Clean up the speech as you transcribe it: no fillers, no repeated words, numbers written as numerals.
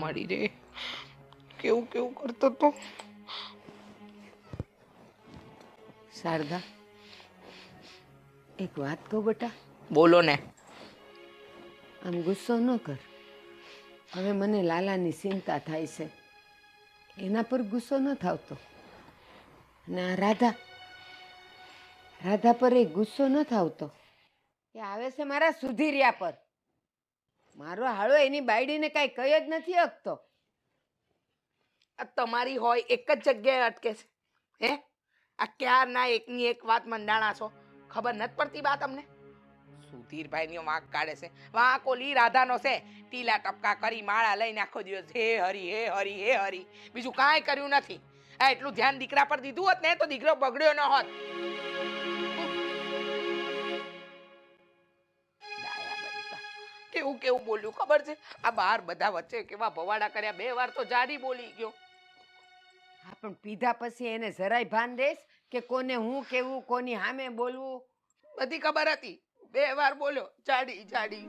મારી રે કેવું કેવું કરતો તો. શારદા, એક વાત કહું બેટા? બોલો ને. આમ ગુસ્સો ન કર. હવે મને લાલાની ચિંતા થાય છે. એના પર ગુસ્સો ન થાવતો. અને આ રાધા પર એ ગુસ્સો ન થાવતો. એ આવે છે મારા સુધીર્યા પર. મારો હાળો એની બાયડીને કાંઈ કહી જ નથી શકતો. આ તમારી હોય એક જ જગ્યાએ અટકે છે. હે આ ક્યારના એકની એક વાત મંડાણા છો? ખબર નથી પડતી બા તમને? સુધીરભાઈની વાંક કાઢે છે. વાંક ઓલી રાધાનો છે. ટીલા ટપકા કરી માળા લઈને આખો દિવસ હે હરી હે હરી હે હરી, બીજું કાંઈ કર્યું નથી. આ એટલું ધ્યાન દીકરા પર દીધું હોત ને તો દીકરો બગડ્યો ન હોત. કેવું કેવું બોલ્યું ખબર છે? આ બહાર બધા વચ્ચે કેવા ભવાડા કર્યા. 2 વાર તો જાડી બોલી ગયો. હા, પણ પીધા પછી એને જરાય ભાન દેશ કે કોને હું કેવું, કોની સામે બોલવું? બધી ખબર હતી. 2 વાર બોલ્યો જાડી જાડી.